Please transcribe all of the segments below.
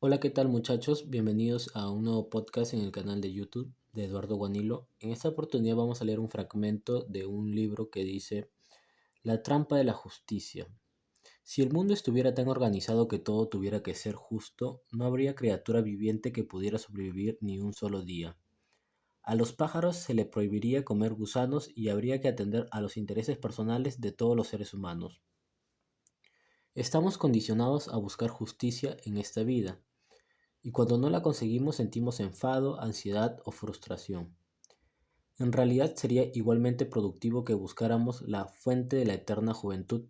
Hola, ¿qué tal muchachos? Bienvenidos a un nuevo podcast en el canal de YouTube de Eduardo Guanilo. En esta oportunidad vamos a leer un fragmento de un libro que dice La trampa de la justicia. Si el mundo estuviera tan organizado que todo tuviera que ser justo, no habría criatura viviente que pudiera sobrevivir ni un solo día. A los pájaros se le prohibiría comer gusanos y habría que atender a los intereses personales de todos los seres humanos. Estamos condicionados a buscar justicia en esta vida y cuando no la conseguimos sentimos enfado, ansiedad o frustración. En realidad sería igualmente productivo que buscáramos la fuente de la eterna juventud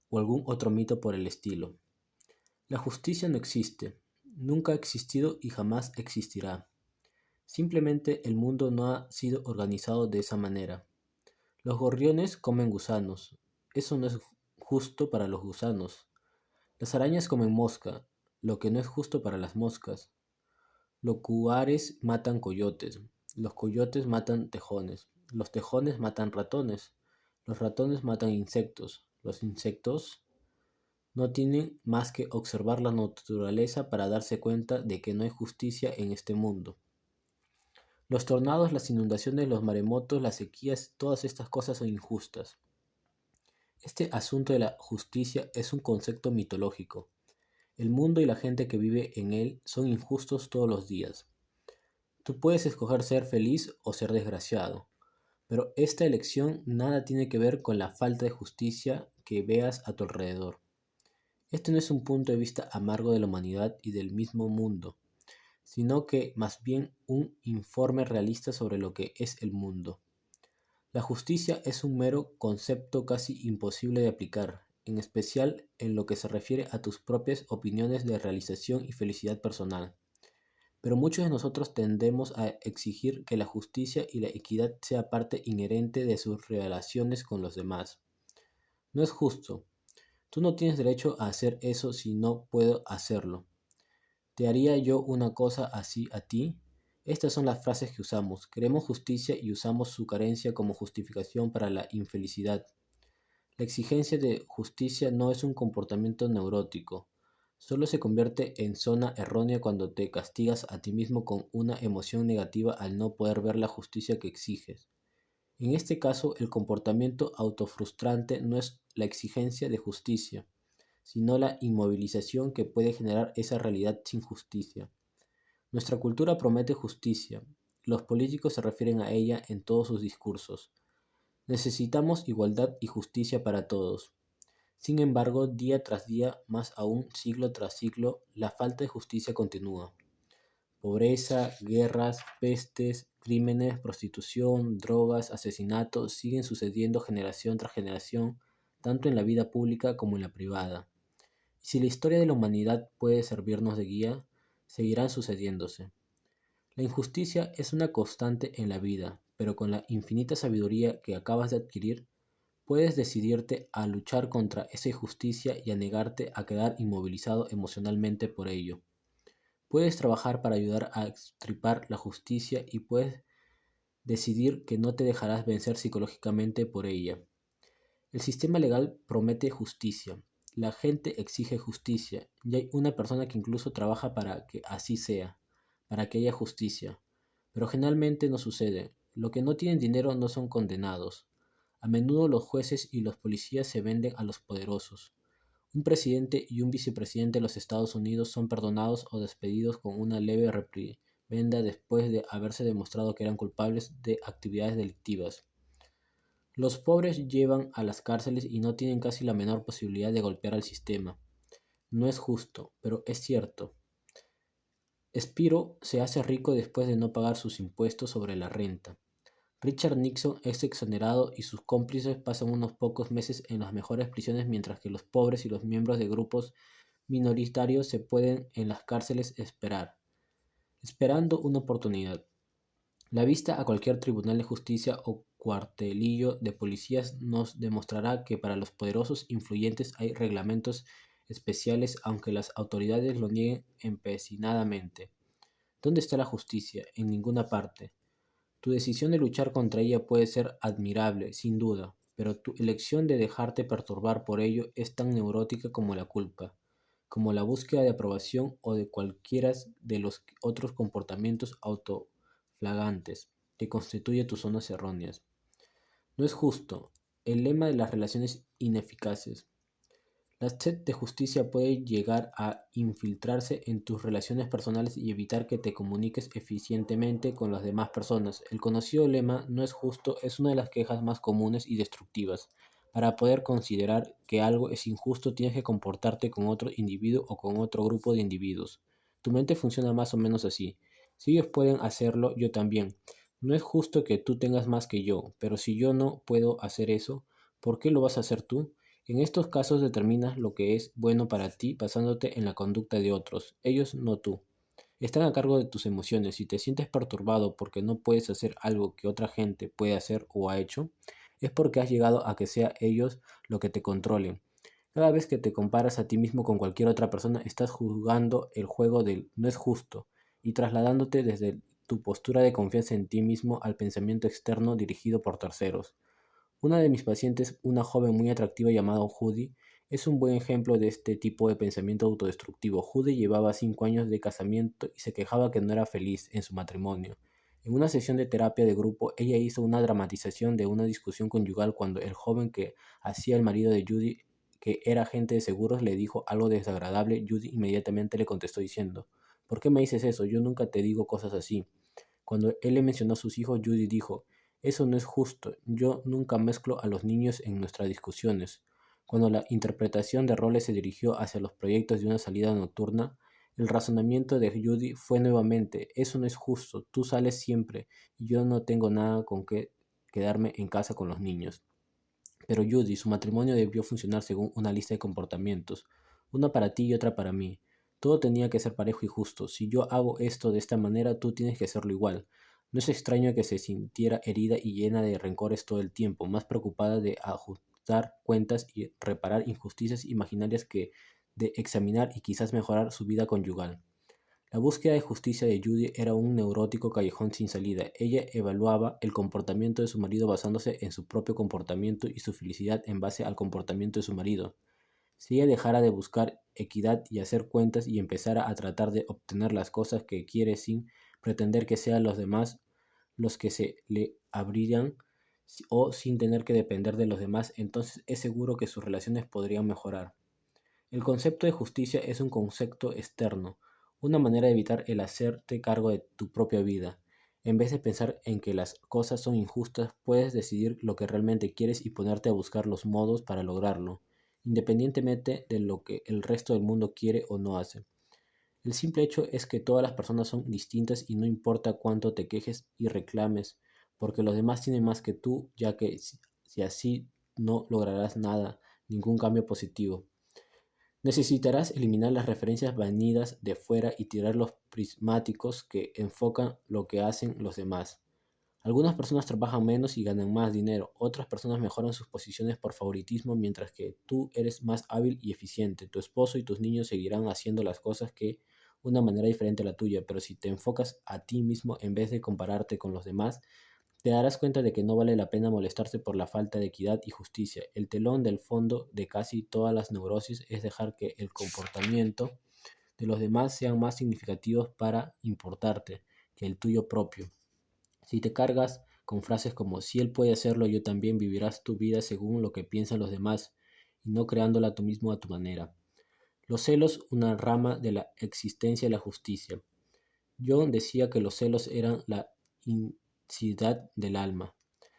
o algún otro mito por el estilo. La justicia no existe, nunca ha existido y jamás existirá. Simplemente el mundo no ha sido organizado de esa manera. Los gorriones comen gusanos. Eso no es justo para los gusanos. Las arañas comen mosca, lo que no es justo para las moscas. Los cuares matan coyotes, los coyotes matan tejones, los tejones matan ratones, los ratones matan insectos, los insectos no tienen más que observar la naturaleza para darse cuenta de que no hay justicia en este mundo. Los tornados, las inundaciones, los maremotos, las sequías, todas estas cosas son injustas. Este asunto de la justicia es un concepto mitológico. El mundo y la gente que vive en él son injustos todos los días. Tú puedes escoger ser feliz o ser desgraciado, pero esta elección nada tiene que ver con la falta de justicia que veas a tu alrededor. Este no es un punto de vista amargo de la humanidad y del mismo mundo, sino que más bien un informe realista sobre lo que es el mundo. La justicia es un mero concepto casi imposible de aplicar, en especial en lo que se refiere a tus propias opiniones de realización y felicidad personal. Pero muchos de nosotros tendemos a exigir que la justicia y la equidad sea parte inherente de sus relaciones con los demás. No es justo. Tú no tienes derecho a hacer eso si no puedo hacerlo. ¿Te haría yo una cosa así a ti? Estas son las frases que usamos. Queremos justicia y usamos su carencia como justificación para la infelicidad. La exigencia de justicia no es un comportamiento neurótico. Solo se convierte en zona errónea cuando te castigas a ti mismo con una emoción negativa al no poder ver la justicia que exiges. En este caso, el comportamiento autofrustrante no es la exigencia de justicia, sino la inmovilización que puede generar esa realidad sin justicia. Nuestra cultura promete justicia. Los políticos se refieren a ella en todos sus discursos. Necesitamos igualdad y justicia para todos. Sin embargo, día tras día, más aún siglo tras siglo, la falta de justicia continúa. Pobreza, guerras, pestes, crímenes, prostitución, drogas, asesinatos siguen sucediendo generación tras generación, tanto en la vida pública como en la privada. Y si la historia de la humanidad puede servirnos de guía, seguirán sucediéndose. La injusticia es una constante en la vida, pero con la infinita sabiduría que acabas de adquirir, puedes decidirte a luchar contra esa injusticia y a negarte a quedar inmovilizado emocionalmente por ello. Puedes trabajar para ayudar a extirpar la justicia y puedes decidir que no te dejarás vencer psicológicamente por ella. El sistema legal promete justicia. La gente exige justicia y hay una persona que incluso trabaja para que así sea, para que haya justicia. Pero generalmente no sucede. Los que no tienen dinero no son condenados. A menudo los jueces y los policías se venden a los poderosos. Un presidente y un vicepresidente de los Estados Unidos son perdonados o despedidos con una leve reprimenda después de haberse demostrado que eran culpables de actividades delictivas. Los pobres llevan a las cárceles y no tienen casi la menor posibilidad de golpear al sistema. No es justo, pero es cierto. Spiro se hace rico después de no pagar sus impuestos sobre la renta. Richard Nixon es exonerado y sus cómplices pasan unos pocos meses en las mejores prisiones mientras que los pobres y los miembros de grupos minoritarios se pueden en las cárceles esperando una oportunidad. La vista a cualquier tribunal de justicia o cuartelillo de policías nos demostrará que para los poderosos influyentes hay reglamentos especiales aunque las autoridades lo nieguen empecinadamente. ¿Dónde está la justicia? En ninguna parte. Tu decisión de luchar contra ella puede ser admirable, sin duda, pero tu elección de dejarte perturbar por ello es tan neurótica como la culpa. como la búsqueda de aprobación o de cualquiera de los otros comportamientos autoflagantes que constituye tus zonas erróneas. No es justo. El lema de las relaciones ineficaces. La sed de justicia puede llegar a infiltrarse en tus relaciones personales y evitar que te comuniques eficientemente con las demás personas. El conocido lema "no es justo" es una de las quejas más comunes y destructivas. Para poder considerar que algo es injusto, tienes que comportarte con otro individuo o con otro grupo de individuos. Tu mente funciona más o menos así. Si ellos pueden hacerlo, yo también. No es justo que tú tengas más que yo, pero si yo no puedo hacer eso, ¿por qué lo vas a hacer tú? En estos casos determinas lo que es bueno para ti basándote en la conducta de otros, ellos no tú. Están a cargo de tus emociones. Si te sientes perturbado porque no puedes hacer algo que otra gente puede hacer o ha hecho, es porque has llegado a que sea ellos lo que te controlen. Cada vez que te comparas a ti mismo con cualquier otra persona, estás jugando el juego del "no es justo" y trasladándote desde tu postura de confianza en ti mismo al pensamiento externo dirigido por terceros. Una de mis pacientes, una joven muy atractiva llamada Judy, es un buen ejemplo de este tipo de pensamiento autodestructivo. Judy llevaba 5 años de casamiento y se quejaba que no era feliz en su matrimonio. En una sesión de terapia de grupo, ella hizo una dramatización de una discusión conyugal cuando el joven que hacía el marido de Judy, que era agente de seguros, le dijo algo desagradable. Judy inmediatamente le contestó diciendo: "¿Por qué me dices eso? Yo nunca te digo cosas así". Cuando él le mencionó a sus hijos, Judy dijo: "Eso no es justo. Yo nunca mezclo a los niños en nuestras discusiones". Cuando la interpretación de roles se dirigió hacia los proyectos de una salida nocturna, el razonamiento de Judy fue nuevamente: "Eso no es justo. Tú sales siempre y yo no tengo nada con qué quedarme en casa con los niños". Pero Judy, su matrimonio debió funcionar según una lista de comportamientos, una para ti y otra para mí. Todo tenía que ser parejo y justo. Si yo hago esto de esta manera, tú tienes que hacerlo igual. No es extraño que se sintiera herida y llena de rencores todo el tiempo, más preocupada de ajustar cuentas y reparar injusticias imaginarias que de examinar y quizás mejorar su vida conyugal. La búsqueda de justicia de Judy era un neurótico callejón sin salida. Ella evaluaba el comportamiento de su marido basándose en su propio comportamiento y su felicidad en base al comportamiento de su marido. Si ella dejara de buscar equidad y hacer cuentas y empezara a tratar de obtener las cosas que quiere sin pretender que sean los demás los que se le abrirían o sin tener que depender de los demás, entonces es seguro que sus relaciones podrían mejorar. El concepto de justicia es un concepto externo, una manera de evitar el hacerte cargo de tu propia vida. En vez de pensar en que las cosas son injustas, puedes decidir lo que realmente quieres y ponerte a buscar los modos para lograrlo, independientemente de lo que el resto del mundo quiere o no hace. El simple hecho es que todas las personas son distintas y no importa cuánto te quejes y reclames, porque los demás tienen más que tú, ya que si así no lograrás nada, ningún cambio positivo. Necesitarás eliminar las referencias venidas de fuera y tirar los prismáticos que enfocan lo que hacen los demás. Algunas personas trabajan menos y ganan más dinero, otras personas mejoran sus posiciones por favoritismo mientras que tú eres más hábil y eficiente. Tu esposo y tus niños seguirán haciendo las cosas de una manera diferente a la tuya, pero si te enfocas a ti mismo en vez de compararte con los demás, te darás cuenta de que no vale la pena molestarse por la falta de equidad y justicia. El telón del fondo de casi todas las neurosis es dejar que el comportamiento de los demás sean más significativos para importarte que el tuyo propio. Si te cargas con frases como "si él puede hacerlo, yo también", vivirás tu vida según lo que piensan los demás y no creándola tú mismo a tu manera. Los celos, una rama de la existencia de la justicia. John decía que los celos eran la insidiad del alma.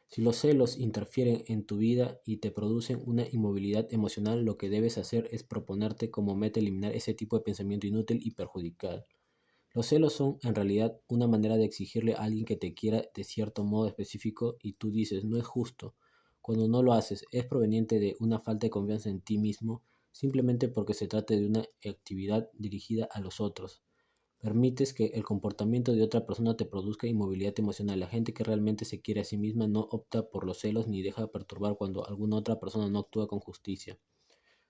Si los celos interfieren en tu vida y te producen una inmovilidad emocional, lo que debes hacer es proponerte como meta eliminar ese tipo de pensamiento inútil y perjudicial. Los celos son en realidad una manera de exigirle a alguien que te quiera de cierto modo específico y tú dices "no es justo". Cuando no lo haces, es proveniente de una falta de confianza en ti mismo, simplemente porque se trata de una actividad dirigida a los otros. Permites que el comportamiento de otra persona te produzca inmovilidad emocional. La gente que realmente se quiere a sí misma no opta por los celos ni deja perturbar cuando alguna otra persona no actúa con justicia.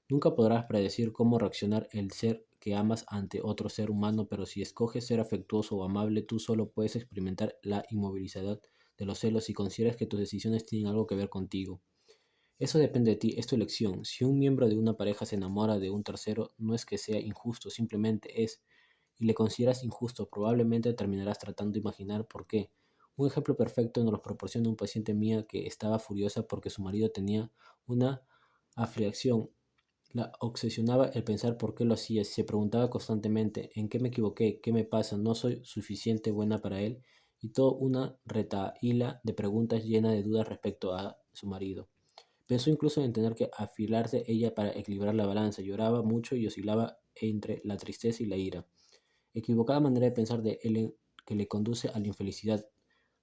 Nunca podrás predecir cómo reaccionar el ser que amas ante otro ser humano, pero si escoges ser afectuoso o amable, tú solo puedes experimentar la inmovilidad de los celos si consideras que tus decisiones tienen algo que ver contigo. Eso depende de ti, es tu elección. Si un miembro de una pareja se enamora de un tercero, no es que sea injusto, simplemente es, y le consideras injusto, probablemente terminarás tratando de imaginar por qué. Un ejemplo perfecto nos lo proporciona un paciente mía que estaba furiosa porque su marido tenía una aflicción. La obsesionaba el pensar por qué lo hacía. Se preguntaba constantemente en qué me equivoqué, qué me pasa, no soy suficiente buena para él, y toda una retahíla de preguntas llena de dudas respecto a su marido. Pensó incluso en tener que afilarse ella para equilibrar la balanza. Lloraba mucho y oscilaba entre la tristeza y la ira. Equivocada manera de pensar de Ellen que le conduce a la infelicidad.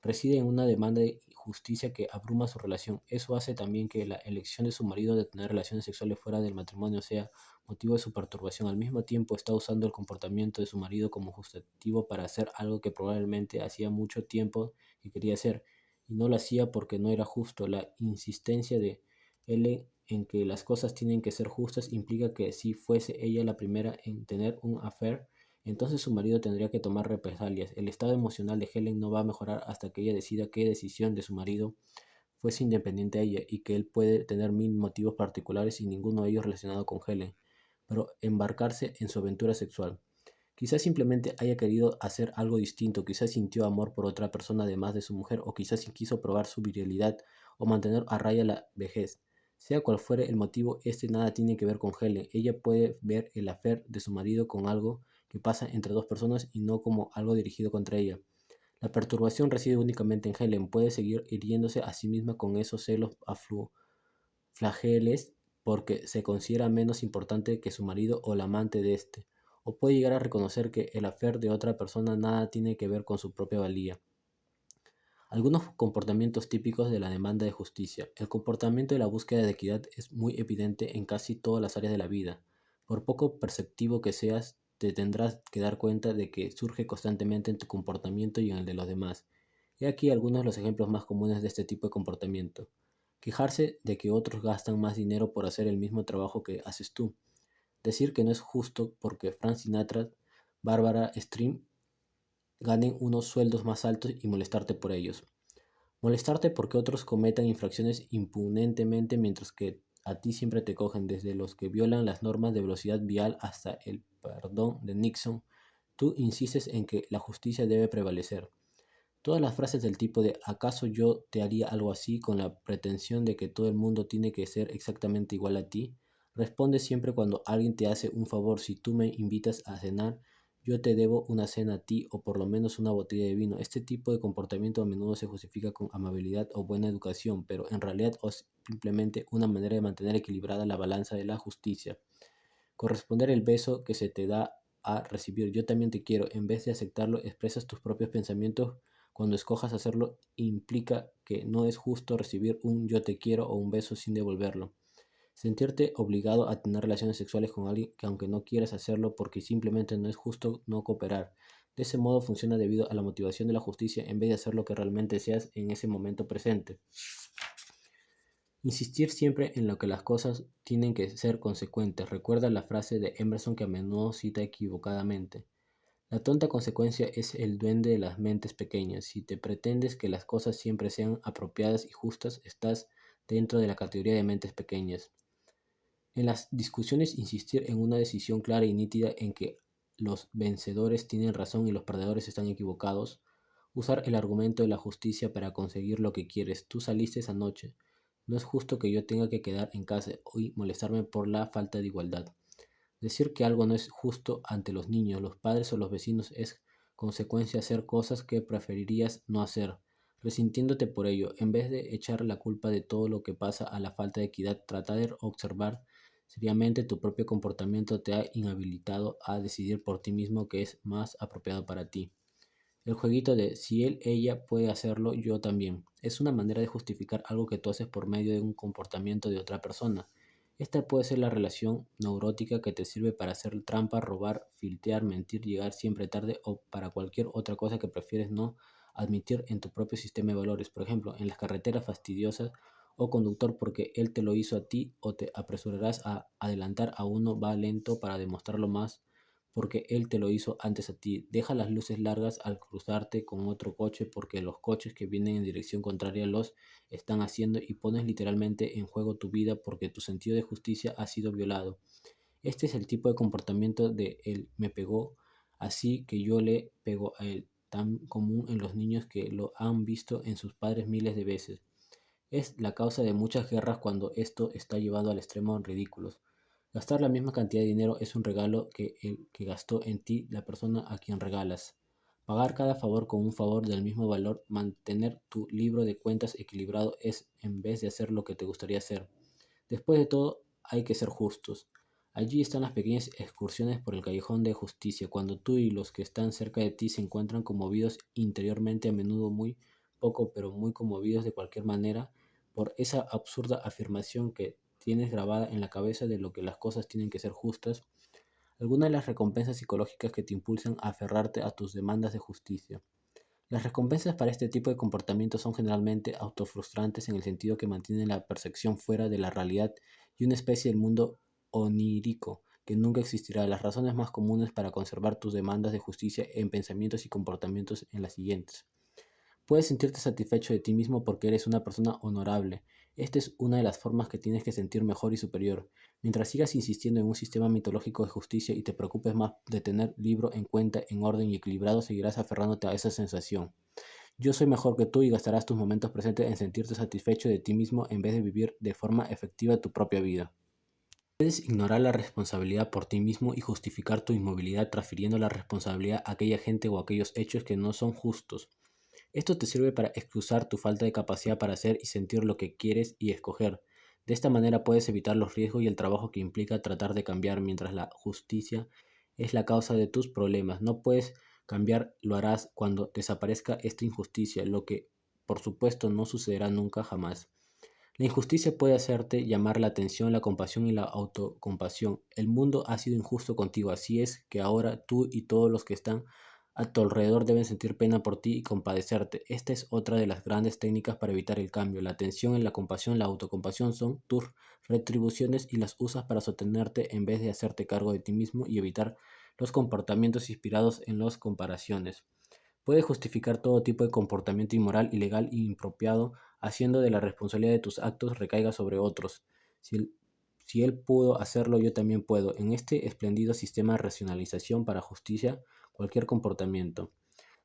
Reside en una demanda de justicia que abruma su relación. Eso hace también que la elección de su marido de tener relaciones sexuales fuera del matrimonio sea motivo de su perturbación. Al mismo tiempo está usando el comportamiento de su marido como justificativo para hacer algo que probablemente hacía mucho tiempo que quería hacer, y no lo hacía porque no era justo. La insistencia de Ellen en que las cosas tienen que ser justas implica que si fuese ella la primera en tener un affair, entonces su marido tendría que tomar represalias. El estado emocional de Helen no va a mejorar hasta que ella decida qué decisión de su marido fuese independiente a ella, y que él puede tener mil motivos particulares y ninguno de ellos relacionado con Helen, pero embarcarse en su aventura sexual. Quizás simplemente haya querido hacer algo distinto, quizás sintió amor por otra persona además de su mujer, o quizás quiso probar su virilidad o mantener a raya la vejez. Sea cual fuere el motivo, este nada tiene que ver con Helen. Ella puede ver el affair de su marido como algo que pasa entre dos personas y no como algo dirigido contra ella. La perturbación reside únicamente en Helen. Puede seguir hiriéndose a sí misma con esos celos flageles porque se considera menos importante que su marido o la amante de éste, o puede llegar a reconocer que el affair de otra persona nada tiene que ver con su propia valía. Algunos comportamientos típicos de la demanda de justicia. El comportamiento de la búsqueda de equidad es muy evidente en casi todas las áreas de la vida. Por poco perceptivo que seas, te tendrás que dar cuenta de que surge constantemente en tu comportamiento y en el de los demás. He aquí algunos de los ejemplos más comunes de este tipo de comportamiento. Quejarse de que otros gastan más dinero por hacer el mismo trabajo que haces tú. Decir que no es justo porque Frank Sinatra, Barbara Stream ganen unos sueldos más altos y molestarte por ellos. Molestarte porque otros cometan infracciones impunemente mientras que a ti siempre te cogen, desde los que violan las normas de velocidad vial hasta el perdón de Nixon. Tú insistes en que la justicia debe prevalecer. Todas las frases del tipo de ¿acaso yo te haría algo así con la pretensión de que todo el mundo tiene que ser exactamente igual a ti? Responde siempre cuando alguien te hace un favor. Si tú me invitas a cenar, yo te debo una cena a ti o por lo menos una botella de vino. Este tipo de comportamiento a menudo se justifica con amabilidad o buena educación, pero en realidad es simplemente una manera de mantener equilibrada la balanza de la justicia. Corresponder el beso que se te da a recibir yo también te quiero. En vez de aceptarlo, expresas tus propios pensamientos. Cuando escojas hacerlo, implica que no es justo recibir un yo te quiero o un beso sin devolverlo. Sentirte obligado a tener relaciones sexuales con alguien que aunque no quieras hacerlo porque simplemente no es justo no cooperar. De ese modo funciona debido a la motivación de la justicia en vez de hacer lo que realmente deseas en ese momento presente. Insistir siempre en lo que las cosas tienen que ser consecuentes. Recuerda la frase de Emerson que a menudo cita equivocadamente. La tonta consecuencia es el duende de las mentes pequeñas. Si te pretendes que las cosas siempre sean apropiadas y justas, estás dentro de la categoría de mentes pequeñas. En las discusiones, insistir en una decisión clara y nítida en que los vencedores tienen razón y los perdedores están equivocados. Usar el argumento de la justicia para conseguir lo que quieres. Tú saliste esa noche. No es justo que yo tenga que quedar en casa y molestarme por la falta de igualdad. Decir que algo no es justo ante los niños, los padres o los vecinos es consecuencia hacer cosas que preferirías no hacer, resintiéndote por ello. En vez de echar la culpa de todo lo que pasa a la falta de equidad, trata de observar seriamente tu propio comportamiento te ha inhabilitado a decidir por ti mismo qué es más apropiado para ti. El jueguito de si él, ella puede hacerlo, yo también, es una manera de justificar algo que tú haces por medio de un comportamiento de otra persona. Esta puede ser la relación neurótica que te sirve para hacer trampa, robar, filtrear, mentir, llegar siempre tarde o para cualquier otra cosa que prefieres no admitir en tu propio sistema de valores. Por ejemplo, en las carreteras fastidiosas o conductor porque él te lo hizo a ti, o te apresurarás a adelantar a uno va lento para demostrarlo más porque él te lo hizo antes a ti. Deja las luces largas al cruzarte con otro coche porque los coches que vienen en dirección contraria los están haciendo y pones literalmente en juego tu vida porque tu sentido de justicia ha sido violado. Este es el tipo de comportamiento de él me pegó, así que yo le pego a él, tan común en los niños que lo han visto en sus padres miles de veces. Es la causa de muchas guerras cuando esto está llevado al extremo ridículos. Gastar la misma cantidad de dinero es un regalo que el que gastó en ti la persona a quien regalas. Pagar cada favor con un favor del mismo valor, mantener tu libro de cuentas equilibrado es en vez de hacer lo que te gustaría hacer. Después de todo, hay que ser justos. Allí están las pequeñas excursiones por el callejón de justicia, cuando tú y los que están cerca de ti se encuentran conmovidos interiormente, a menudo muy poco, pero muy conmovidos de cualquier manera, por esa absurda afirmación que tienes grabada en la cabeza de lo que las cosas tienen que ser justas, algunas de las recompensas psicológicas que te impulsan a aferrarte a tus demandas de justicia. Las recompensas para este tipo de comportamientos son generalmente autofrustrantes en el sentido que mantienen la percepción fuera de la realidad y una especie del mundo onírico que nunca existirá. Las razones más comunes para conservar tus demandas de justicia en pensamientos y comportamientos en las siguientes. Puedes sentirte satisfecho de ti mismo porque eres una persona honorable. Esta es una de las formas que tienes que sentir mejor y superior. Mientras sigas insistiendo en un sistema mitológico de justicia y te preocupes más de tener libro en cuenta, en orden y equilibrado, seguirás aferrándote a esa sensación. Yo soy mejor que tú y gastarás tus momentos presentes en sentirte satisfecho de ti mismo en vez de vivir de forma efectiva tu propia vida. Puedes ignorar la responsabilidad por ti mismo y justificar tu inmovilidad transfiriendo la responsabilidad a aquella gente o aquellos hechos que no son justos. Esto te sirve para excusar tu falta de capacidad para hacer y sentir lo que quieres y escoger. De esta manera puedes evitar los riesgos y el trabajo que implica tratar de cambiar mientras la justicia es la causa de tus problemas. No puedes cambiar, lo harás cuando desaparezca esta injusticia, lo que por supuesto no sucederá nunca jamás. La injusticia puede hacerte llamar la atención, la compasión y la autocompasión. El mundo ha sido injusto contigo, así es que ahora tú y todos los que están a tu alrededor deben sentir pena por ti y compadecerte. Esta es otra de las grandes técnicas para evitar el cambio. La atención en la compasión, la autocompasión son tus retribuciones y las usas para sostenerte en vez de hacerte cargo de ti mismo y evitar los comportamientos inspirados en las comparaciones. Puedes justificar todo tipo de comportamiento inmoral, ilegal e impropiado, haciendo de la responsabilidad de tus actos recaiga sobre otros. Si él, si él pudo hacerlo, yo también puedo. En este espléndido sistema de racionalización para justicia, cualquier comportamiento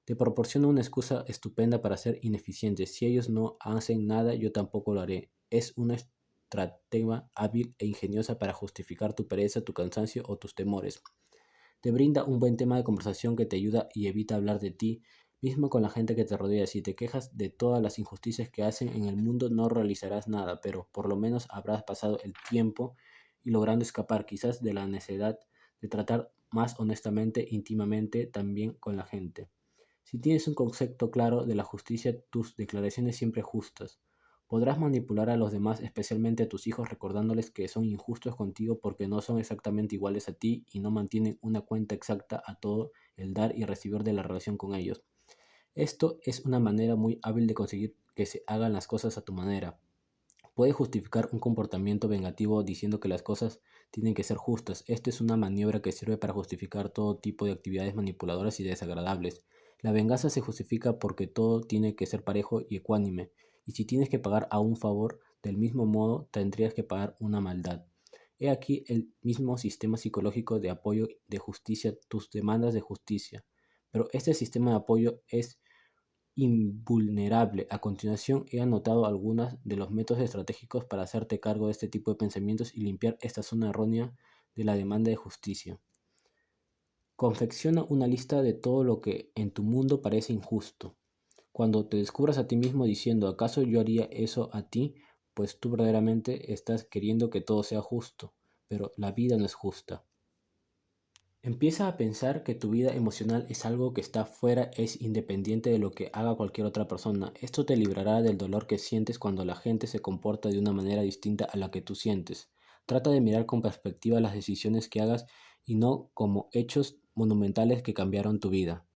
te proporciona una excusa estupenda para ser ineficiente. Si ellos no hacen nada, yo tampoco lo haré. Es una estratega hábil e ingeniosa para justificar tu pereza, tu cansancio o tus temores. Te brinda un buen tema de conversación que te ayuda y evita hablar de ti mismo con la gente que te rodea. Si te quejas de todas las injusticias que hacen en el mundo, no realizarás nada, pero por lo menos habrás pasado el tiempo y logrando escapar quizás de la necesidad de tratar más honestamente, íntimamente también con la gente. Si tienes un concepto claro de la justicia, tus declaraciones siempre justas. Podrás manipular a los demás, especialmente a tus hijos, recordándoles que son injustos contigo porque no son exactamente iguales a ti y no mantienen una cuenta exacta a todo el dar y recibir de la relación con ellos. Esto es una manera muy hábil de conseguir que se hagan las cosas a tu manera. Puedes justificar un comportamiento vengativo diciendo que las cosas tienen que ser justas. Esta es una maniobra que sirve para justificar todo tipo de actividades manipuladoras y desagradables. La venganza se justifica porque todo tiene que ser parejo y ecuánime, y si tienes que pagar a un favor, del mismo modo tendrías que pagar una maldad. He aquí el mismo sistema psicológico de apoyo de justicia, tus demandas de justicia. Pero este sistema de apoyo es invulnerable. A continuación, he anotado algunos de los métodos estratégicos para hacerte cargo de este tipo de pensamientos y limpiar esta zona errónea de la demanda de justicia. Confecciona una lista de todo lo que en tu mundo parece injusto. Cuando te descubras a ti mismo diciendo, ¿acaso yo haría eso a ti? Pues tú verdaderamente estás queriendo que todo sea justo, pero la vida no es justa. Empieza a pensar que tu vida emocional es algo que está fuera, es independiente de lo que haga cualquier otra persona. Esto te librará del dolor que sientes cuando la gente se comporta de una manera distinta a la que tú sientes. Trata de mirar con perspectiva las decisiones que hagas y no como hechos monumentales que cambiaron tu vida.